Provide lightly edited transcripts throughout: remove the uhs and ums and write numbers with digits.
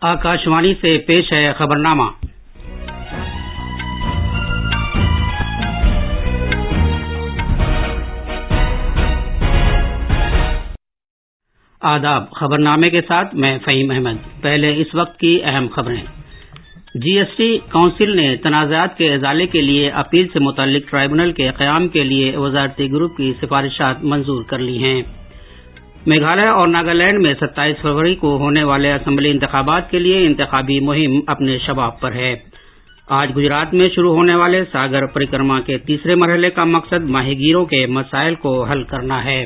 आकाशवाणी से पेश है खबरनामा। आदाब। खबरनामे के साथ मैं फहीम अहमद। पहले इस वक्त की अहम खबरें। जीएसटी काउंसिल ने तनाज़ात के इज़ाले के लिए अपील से मुतल्लिक ट्राइब्यूनल के क़याम के लिए वज़ारती ग्रुप की सिफारिशात मंजूर कर ली हैं। मेघालय और नागालैंड में 27 फरवरी को होने वाले असम्बली इंतखाबात के लिए इंतखाबी मुहिम अपने शबाब पर है। आज गुजरात में शुरू होने वाले सागर परिक्रमा के तीसरे मरहले का मकसद माहीगीरों के मसाइल को हल करना है।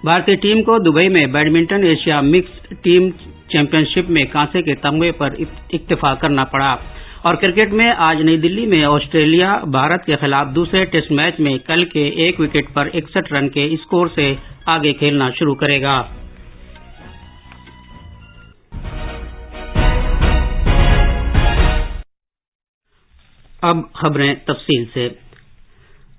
भारतीय टीम को दुबई में badminton Asia mix team championship में कांसे के तमगे पर इक्तफा करना पड़ा। और क्रिकेट में आज नई दिल्ली में ऑस्ट्रेलिया भारत के खिलाफ दूसरे टेस्ट मैच में कल के 1 विकेट पर 61 रन के स्कोर से आगे खेलना शुरू करेगा। अब खबरें तफसील से।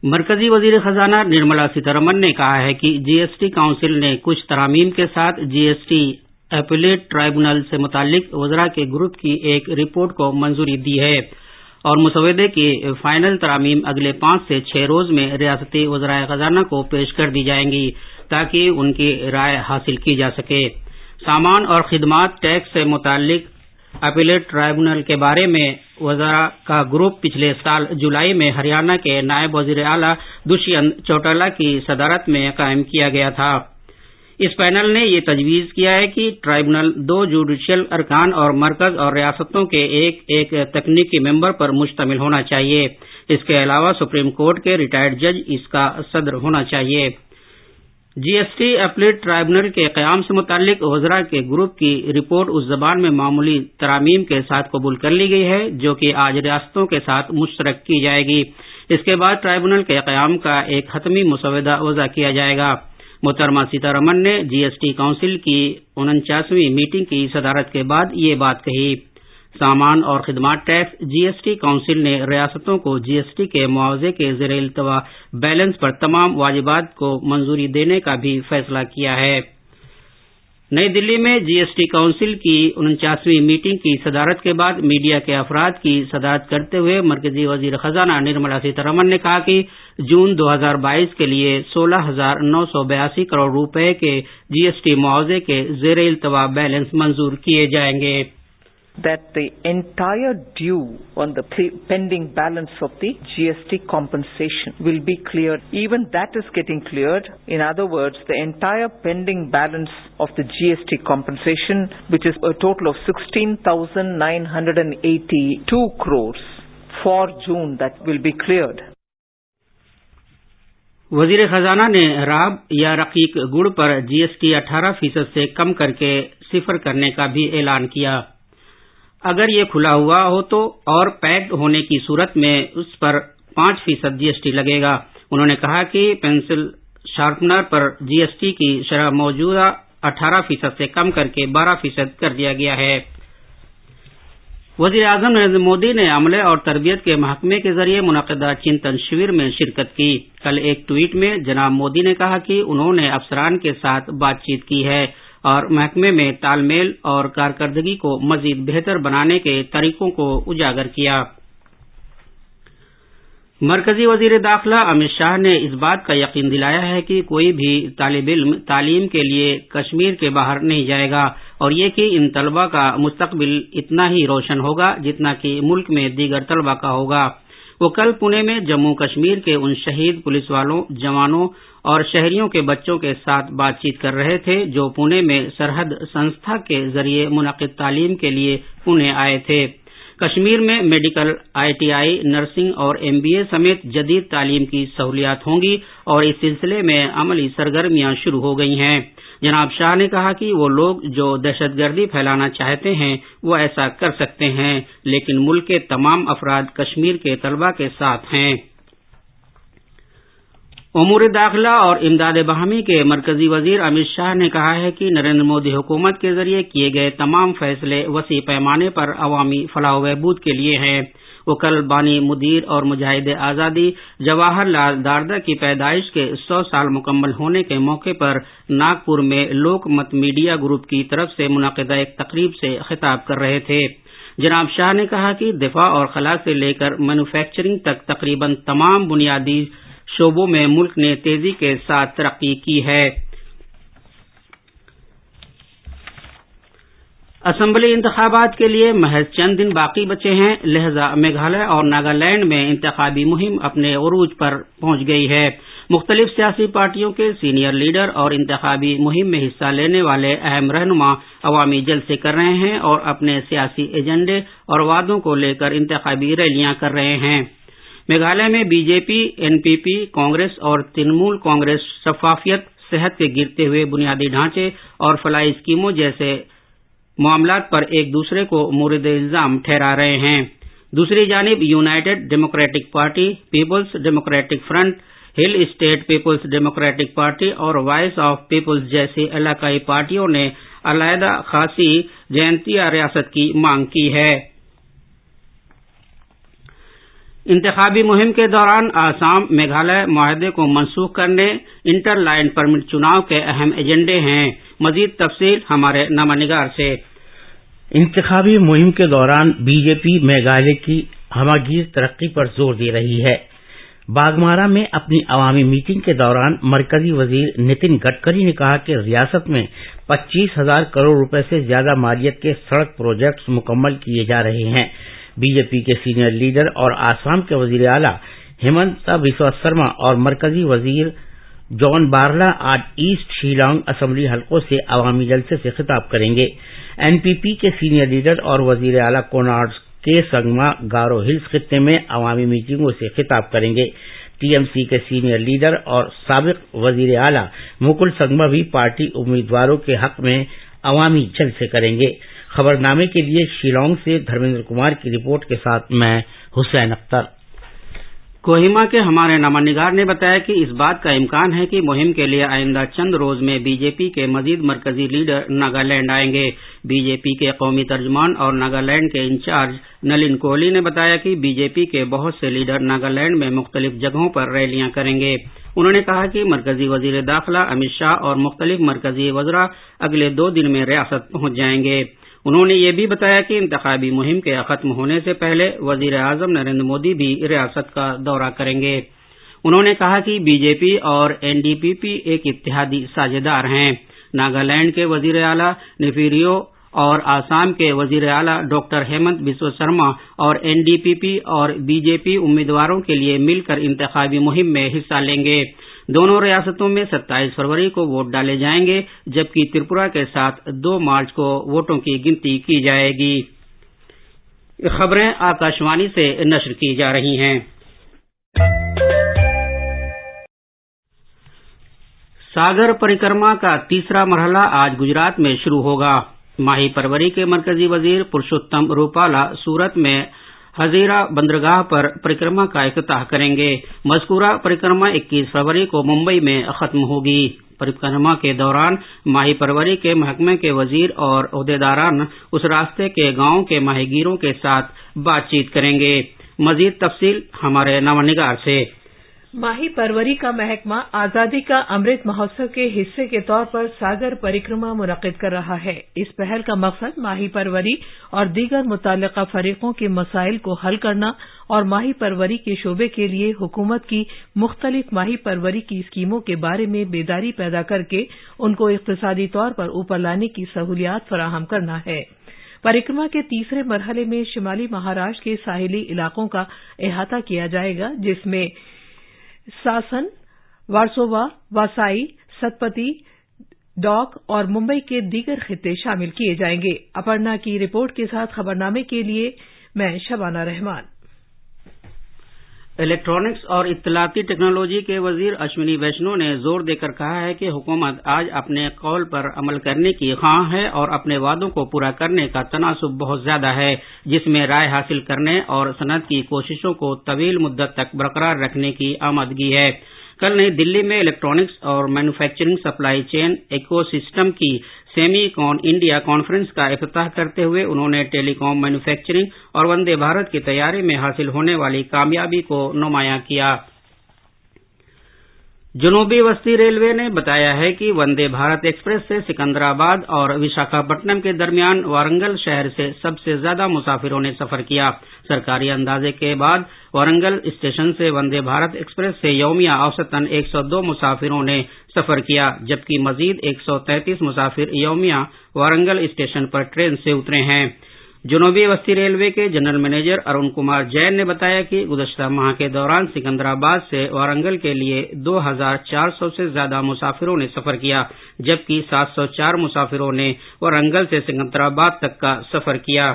मरकजी वजीर खजाना निर्मला सीतारमण ने कहा है कि जीएसटी काउंसिल ने कुछ तरामीम के साथ जीएसटी अपीलेट ट्राइब्यूनल से मुतालिक वज़रा के ग्रुप की एक रिपोर्ट को मंजूरी दी है और मुसवदे की फाइनल तरामीम अगले 5 से 6 रोज में रियासती वज़राए खजाना को पेश कर दी जाएंगी ताकि उनकी राय हासिल की जा सके। सामान और खिदमात टैक्स से मुतालिक अपीलेट ट्राइब्यूनल के बारे में वज़रा का ग्रुप पिछले साल जुलाई में हरियाणा के नायब वज़ीर आला दुष्यंत चौटाला की सदारत में कायम किया गया था। इस पैनल ने ये तजवीज़ किया है कि ट्राइब्यूनल 2 जुडिशियल अरकान और मरकज और रियासतों के एक तकनीकी मेंबर पर मुश्तमिल होना चाहिए। इसके अलावा सुप्रीम कोर्ट के रिटायर्ड जज इसका सदर होना चाहिए। जीएसटी अपीलेट ट्राइब्यूनल के क़याम से मुतालिक वज़रा के ग्रुप की रिपोर्ट उस ज़बान में मामूली तरामीम के साथ कबूल कर ली गई है जो कि आज रियासतों के साथ मुश्तरक की जाएगी। इसके बाद ट्राइब्यूनल के क़याम का एक हतमी मुसवदा वज़ा किया जाएगा। मोहतरमा सीतारमण ने जीएसटी काउंसिल की 49वीं मीटिंग की सदारत के बाद ये बात कही। सामान और खिदमात टैक्स जीएसटी काउंसिल ने रियासतों को जीएसटी के मुआवजे के ज़ेर इल्तवा बैलेंस पर तमाम वाजिबात को मंजूरी देने का भी फैसला किया है। नई दिल्ली में जीएसटी काउंसिल की 49वीं मीटिंग की सदारत के बाद मीडिया के अफराद की सदारत करते हुए मरकजी वजीर खजाना निर्मला सीतारमण ने कहा कि जून 2022 के लिए 16,982 करोड़ रुपए के जीएसटी मुआवजे के ज़ेर इल्तवा बैलेंस मंजूर किए जाएंगे। That the entire due on the pending balance of the GST compensation will be cleared. Even that is getting cleared. In other words, the entire pending balance of the GST compensation, which is a total of 16,982 crores for June, that will be cleared. वजीर खजाना ने राब या रकीक गुड़ पर GST 18% से कम करके 0 करने का भी ऐलान किया। अगर ये खुला हुआ हो तो और पैक्ड होने की सूरत में उस पर 5% जीएसटी लगेगा। उन्होंने कहा कि पेंसिल शार्पनर पर जीएसटी की शरह मौजूदा 18% से कम करके 12% कर दिया गया है। वज़ीर आज़म नरेंद्र मोदी ने अमले और तरबियत के महकमे के जरिए मुनक़दा चिंतन शिविर में शिरकत की। कल एक ट्वीट में जनाब मोदी ने कहा कि उन्होंने अफसरान के साथ बातचीत की है और महकमे में तालमेल और कारकर्दगी को मजीद बेहतर बनाने के तरीकों को उजागर किया। मरकजी वजीर दाखिला अमित शाह ने इस बात का यकीन दिलाया है कि कोई भी तालिब इल्म तालीम के लिए कश्मीर के बाहर नहीं जाएगा और ये कि इन तलबा का मुस्तकबिल इतना ही रोशन होगा जितना कि मुल्क में दीगर तलबा का होगा। वो कल पुणे में जम्मू कश्मीर के उन शहीद पुलिस वालों, जवानों और शहरियों के बच्चों के साथ बातचीत कर रहे थे जो पुणे में सरहद संस्था के जरिए मुनक़िद तालीम के लिए पुणे आए थे। कश्मीर में मेडिकल, आईटीआई, नर्सिंग और एमबीए समेत जदीद तालीम की सहूलियात होंगी और इस सिलसिले में अमली सरगर्मियां शुरू हो गई हैं। जनाब शाह ने कहा कि वो लोग जो दहशतगर्दी फैलाना चाहते हैं वो ऐसा कर सकते हैं, लेकिन मुल्क के तमाम अफराद कश्मीर के तलबा के साथ हैं। उमूर दाखिला और इमदाद बाहमी के मरकजी वजीर अमित शाह ने कहा है कि नरेंद्र मोदी हुकूमत के जरिए किए गए तमाम फैसले वसी पैमाने पर अवामी फलाह व बहबूद के लिए हैं। وہ کل بانی مدیر اور مجاہد آزادی جواہر لال داردہ کی پیدائش کے 100 سال مکمل ہونے کے موقع پر ناگپور میں لوک مت میڈیا گروپ کی طرف سے منعقدہ ایک تقریب سے خطاب کر رہے تھے۔ جناب شاہ نے کہا کہ دفاع اور خلا سے لے کر مینوفیکچرنگ تک تقریباً تمام بنیادی شعبوں میں ملک نے تیزی کے ساتھ ترقی کی ہے۔ اسمبلی انتخابات کے لیے محض چند دن باقی بچے ہیں، لہذا میگھالیہ اور ناگالینڈ میں انتخابی مہم اپنے عروج پر پہنچ گئی ہے۔ مختلف سیاسی پارٹیوں کے سینئر لیڈر اور انتخابی مہم میں حصہ لینے والے اہم رہنما عوامی جلسے کر رہے ہیں اور اپنے سیاسی ایجنڈے اور وعدوں کو لے کر انتخابی ریلیاں کر رہے ہیں۔ میگھالیہ میں بی جے پی، این پی پی، کانگریس اور ترنمول کانگریس شفافیت، صحت کے گرتے ہوئے بنیادی ڈھانچے اور فلاحی اسکیموں جیسے معاملات پر ایک دوسرے کو مورد الزام ٹھہرا رہے ہیں۔ دوسری جانب یونائیٹڈ ڈیموکریٹک پارٹی، پیپلز ڈیموکریٹک فرنٹ، ہل اسٹیٹ پیپلز ڈیموکریٹک پارٹی اور وائس آف پیپلز جیسی علاقائی پارٹیوں نے علیحدہ خاصی جینتیہ ریاست کی مانگ کی ہے۔ انتخابی مہم کے دوران آسام میگھالیہ معاہدے کو منسوخ کرنے، انٹر لائن پرمٹ چناؤ کے اہم ایجنڈے ہیں۔ مزید تفصیل ہمارے نامہ نگار سے۔ انتخابی مہم کے دوران بی جے پی میگھالیہ کی ہمہ گیر ترقی پر زور دے رہی ہے۔ باگمارا میں اپنی عوامی میٹنگ کے دوران مرکزی وزیر نتن گڈکری نے کہا کہ ریاست میں 25,000 کروڑ روپے سے زیادہ مالیت کے سڑک پروجیکٹس مکمل کیے جا رہے ہیں۔ بی جے پی کے سینئر لیڈر اور آسام کے وزیر اعلیٰ ہیمنتا بسوا سرما اور مرکزی وزیر جان بارلا آج ایسٹ شیلانگ اسمبلی حلقوں سے عوامی جلسے سے خطاب کریں گے۔ این پی پی کے سینئر لیڈر اور وزیر اعلیٰ کونارڈ کے سنگما گارو ہلز خطے میں عوامی میٹنگوں سے خطاب کریں گے۔ ٹی ایم سی کے سینئر لیڈر اور سابق وزیر اعلیٰ مکل سنگما بھی پارٹی امیدواروں کے حق میں عوامی جلسے کریں گے۔ خبرنامے کے لیے شیلانگ سے دھرمیندر کمار کی رپورٹ کے ساتھ میں حسین اختر۔ کوہیما کے ہمارے نامہ نگار نے بتایا کہ اس بات کا امکان ہے کہ مہم کے لیے آئندہ چند روز میں بی جے پی کے مزید مرکزی لیڈر ناگالینڈ آئیں گے۔ بی جے پی کے قومی ترجمان اور ناگالینڈ کے انچارج نلن کوہلی نے بتایا کہ بی جے پی کے بہت سے لیڈر ناگالینڈ میں مختلف جگہوں پر ریلیاں کریں گے۔ انہوں نے کہا کہ مرکزی وزیر داخلہ امت شاہ اور مختلف مرکزی وزراء اگلے 2 دن میں ریاست پہنچ جائیں گے۔ انہوں نے یہ بھی بتایا کہ انتخابی مہم کے ختم ہونے سے پہلے وزیر اعظم نریندر مودی بھی ریاست کا دورہ کریں گے۔ انہوں نے کہا کہ بی جے پی اور این ڈی پی پی ایک اتحادی ساجھیدار ہیں۔ ناگالینڈ کے وزیر اعلیٰ نیفیریو اور آسام کے وزیر اعلیٰ ڈاکٹر ہیمنت بسوا سرما اور این ڈی پی پی اور بی جے پی امیدواروں کے لیے مل کر انتخابی مہم میں حصہ لیں گے۔ دونوں ریاستوں میں 27 فروری کو ووٹ ڈالے جائیں گے، جبکہ تریپورہ کے ساتھ 2 مارچ کو ووٹوں کی گنتی کی جائے گی۔ خبریں آکاشوانی سے نشر کی جا رہی ہیں۔ ساگر پریکرما کا تیسرا مرحلہ آج گجرات میں شروع ہوگا۔ ماہی پروری کے مرکزی وزیر پرشوتم روپالا سورت میں ہزیرا بندرگاہ پر پریکرما کا افتتاح کریں گے۔ مذکورہ پریکرما 21 فروری کو ممبئی میں ختم ہوگی۔ پریکرما کے دوران ماہی پروری کے محکمے کے وزیر اور عہدیداران اس راستے کے گاؤں کے ماہی گیروں کے ساتھ بات چیت کریں گے۔ مزید تفصیل ہمارے نامہ نگار سے۔ ماہی پروری کا محکمہ آزادی کا امرت مہوتسو کے حصے کے طور پر ساگر پریکرما منعقد کر رہا ہے۔ اس پہل کا مقصد ماہی پروری اور دیگر متعلقہ فریقوں کے مسائل کو حل کرنا اور ماہی پروری کے شعبے کے لیے حکومت کی مختلف ماہی پروری کی اسکیموں کے بارے میں بیداری پیدا کر کے ان کو اقتصادی طور پر اوپر لانے کی سہولیات فراہم کرنا ہے۔ پریکرما کے تیسرے مرحلے میں شمالی مہاراشٹر کے ساحلی علاقوں کا احاطہ کیا جائے گا، جس میں ساسن، وارسووا، واسائی، ستپتی، ڈاک اور ممبئی کے دیگر خطے شامل کیے جائیں گے۔ اپرنا کی رپورٹ کے ساتھ خبرنامے کے لیے میں شبانہ رحمان۔ الیکٹرانکس اور اطلاعاتی ٹیکنالوجی کے وزیر اشونی ویشنو نے زور دے کر کہا ہے کہ حکومت آج اپنے قول پر عمل کرنے کی خواہاں ہے اور اپنے وعدوں کو پورا کرنے کا تناسب بہت زیادہ ہے، جس میں رائے حاصل کرنے اور صنعت کی کوششوں کو طویل مدت تک برقرار رکھنے کی آمادگی ہے۔ کل نئی دلی میں الیکٹرانکس اور manufacturing supply chain ecosystem کی सेमी कॉन इंडिया कॉन्फ्रेंस का इफ्तिताह करते हुए उन्होंने टेलीकॉम मैन्युफैक्चरिंग और वंदे भारत की तैयारी में हासिल होने वाली कामयाबी को नुमायां किया। जनूबी वस्ती रेलवे ने बताया है कि वंदे भारत एक्सप्रेस से सिकंदराबाद और विशाखापट्टनम के दरमियान वारंगल शहर से सबसे ज्यादा मुसाफिरों ने सफर किया। सरकारी अंदाजे के बाद वारंगल स्टेशन से वंदे भारत एक्सप्रेस से यौमिया औसतन 102 मुसाफिरों ने सफर किया, जबकि मजीद 133 मुसाफिर यौमिया वारंगल स्टेशन पर ट्रेन से उतरे हैं। जनूबी वस्ती रेलवे के जनरल मैनेजर अरुण कुमार जैन ने बताया कि गुज़श्ता माह के दौरान सिकंदराबाद से वारंगल के लिए 2400 से ज्यादा मुसाफिरों ने सफर किया, जबकि 704 मुसाफिरों ने वारंगल से सिकंदराबाद तक का सफर किया।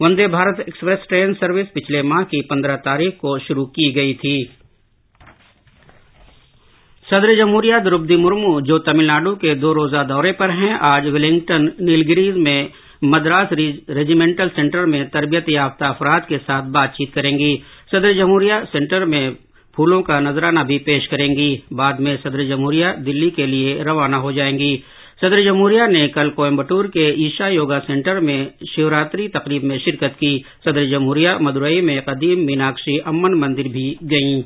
Vande Bharat express train service पिछले माह की 15 तारीख को शुरू की गई थी। सदर जमहूरिया द्रौपदी मुर्मू, जो तमिलनाडु के 2 रोजा दौरे पर हैं, आज वेलिंगटन नीलगिरीज में मद्रास रेजिमेंटल सेंटर में तरबियत याफ्ता अफराद के साथ बातचीत करेंगी। सदर जमहूरिया सेंटर में फूलों का नजराना भी पेश करेंगी। बाद में सदर जमहूरिया दिल्ली के लिए रवाना हो जाएंगी। सदर जमहूरिया ने कल कोयम्बटूर के ईशा योगा सेंटर में शिवरात्रि तकरीब में शिरकत की। सदर जमहूरिया मदुरई में कदीम मीनाक्षी अम्मन मंदिर भी गईं।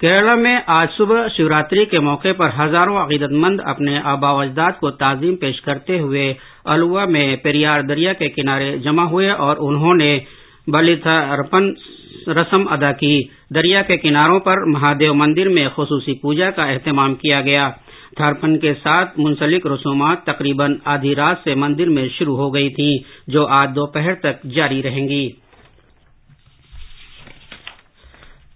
केरला में आज सुबह शिवरात्रि के मौके पर हजारों अकीदतमंद अपने आबा अजदाद को ताज़ीम पेश करते हुए अलुवा में पेरियार दरिया के किनारे जमा हुए और उन्होंने बलिथार्पण रस्म अदा की। दरिया के किनारों पर महादेव मंदिर में खुसूसी पूजा का एहतमाम किया गया। थार्पण के साथ मुंसलिक रसूमात तकरीबन आधी रात से मंदिर में शुरू हो गई थी, जो आज दोपहर तक जारी रहेंगी।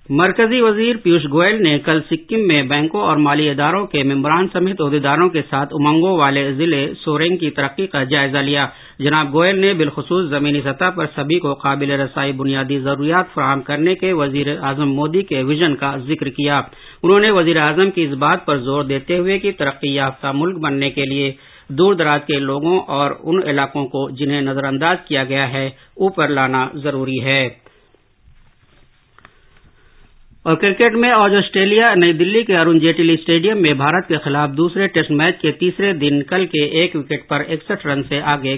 मरकजी वजीर पीयूष गोयल ने कल सिक्किम में बैंकों और माली इदारों के मेंबरान समेत ओहदेदारों के साथ उमंगों वाले जिले सोरेंग की तरक्की का जायजा लिया। जनाब गोयल ने बिलखुसूस जमीनी सतह पर सभी को काबिल रसाई बुनियादी जरूरियात फराहम करने के वजीर आजम मोदी के विजन का जिक्र किया। उन्होंने वजीर आजम की इस बात पर जोर देते हुए कि तरक्की याफ्ता मुल्क बनने के लिए दूर दराज के लोगों और उन इलाकों को जिन्हें नजरअंदाज किया गया है ऊपर लाना जरूरी है। और क्रिकेट में आज ऑस्ट्रेलिया नई दिल्ली के अरुण जेटली स्टेडियम में भारत के खिलाफ दूसरे टेस्ट मैच के तीसरे दिन कल के 1 विकेट पर 61 रन से आगे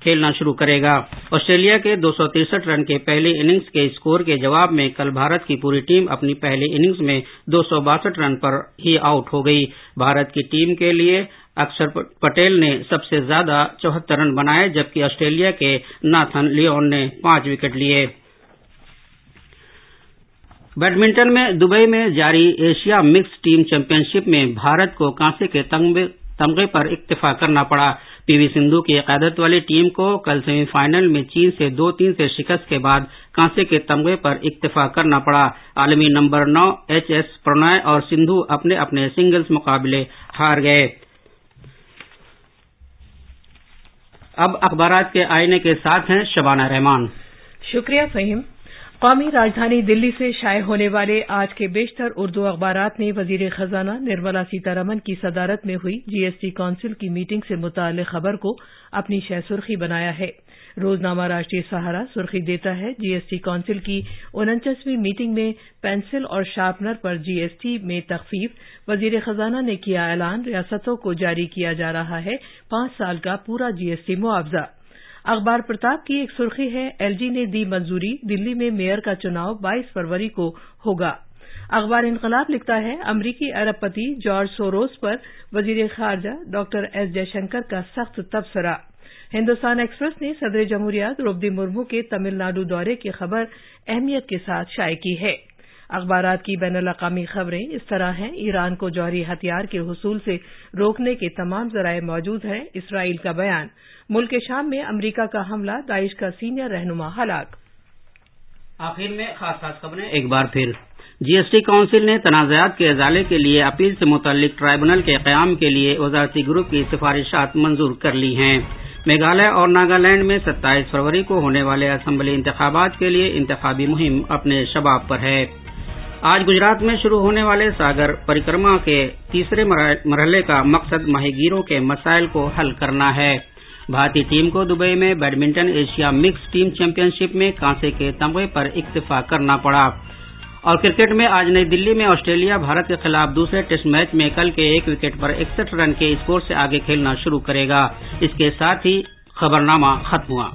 खेलना शुरू करेगा। ऑस्ट्रेलिया के 263 रन के पहली इनिंग्स के स्कोर के जवाब में कल भारत की पूरी टीम अपनी पहली इनिंग्स में 262 रन पर ही आउट हो गई। भारत की टीम के लिए अक्षर पटेल ने सबसे ज्यादा 74 रन बनाए, जबकि ऑस्ट्रेलिया के नाथन लियोन ने 5 विकेट लिए। बैडमिंटन में दुबई में जारी एशिया मिक्स टीम चैंपियनशिप में भारत को कांसे के तमगे पर इक्तफा करना पड़ा। पीवी सिंधु की क़यादत वाली टीम को कल सेमीफाइनल में चीन से 2-3 से शिकस्त के बाद कांसे के तमगे पर इक्तफा करना पड़ा। आलमी नंबर 9 एचएस प्रणय और सिंधु अपने अपने सिंगल्स मुकाबले हार गए। अब अखबारात के आईने के साथ हैं शबाना रहमान। शुक्रिया फहीम। कौमी राजधानी दिल्ली से शाये होने वाले आज के बेशतर उर्दू अखबारात ने वजीर खजाना निर्मला सीतारमण की सदारत में हुई जीएसटी काउंसिल की मीटिंग से मुताल्लिक खबर को अपनी शह सुर्खी बनाया है। रोजनामा राष्ट्रीय सहारा सुर्खी देता है, जीएसटी काउंसिल की 49वीं मीटिंग में पेंसिल और शार्पनर पर जीएसटी में तखफीफ, वजीर खजाना ने किया ऐलान, रियासतों को जारी किया जा रहा है 5 साल का पूरा जीएसटी मुआवजा। अखबार प्रताप की एक सुर्खी है, एलजी ने दी मंजूरी, दिल्ली में मेयर का चुनाव 22 फरवरी को होगा। अखबार इनकलाब लिखता है, अमरीकी अरबपति जॉर्ज सोरोस पर वजीर खारजा डॉक्टर एस जयशंकर का सख्त तबसरा। हिंदुस्तान एक्सप्रेस ने सदर जमहूरिया द्रौपदी मुर्मू के तमिलनाडु दौरे की खबर अहमियत के साथ शाये की है। अखबारात की बैनुल-अक़वामी खबरें इस तरह हैं, ईरान को जौहरी हथियार के हुसूल से रोकने के तमाम ज़राए मौजूद हैं, इसराइल का बयान। मुल्क शाम में अमरीका का हमला, दाइश का सीनियर रहनुमा हलाक। आखिर में खास खबरें एक बार फिर। जीएसटी काउंसिल ने तनाज़ात के इज़ाले के लिए अपील से मुतल्लिक ट्राइब्यूनल के क़याम के लिए वज़ारती ग्रुप की सिफारिशात मंजूर कर ली हैं। मेघालय और नागालैंड में 27 फरवरी को होने वाले असम्बली इंतखाबात के लिए इंतखाबी मुहिम अपने शबाब पर है। आज गुजरात में शुरू होने वाले सागर परिक्रमा के तीसरे मरहले का मकसद माहीगीरों के मसाइल को हल करना है। भारतीय टीम को दुबई में badminton Asia mix team championship में कांसे के तमगे पर इक्तफा करना पड़ा। اور کرکٹ میں آج نئی دلی میں آسٹریلیا بھارت کے خلاف دوسرے ٹیسٹ میچ میں کل کے 1 وکٹ پر 61 رن کے اسکور سے آگے کھیلنا شروع کرے گا۔ اس کے ساتھ ہی خبرنامہ ختم ہوا۔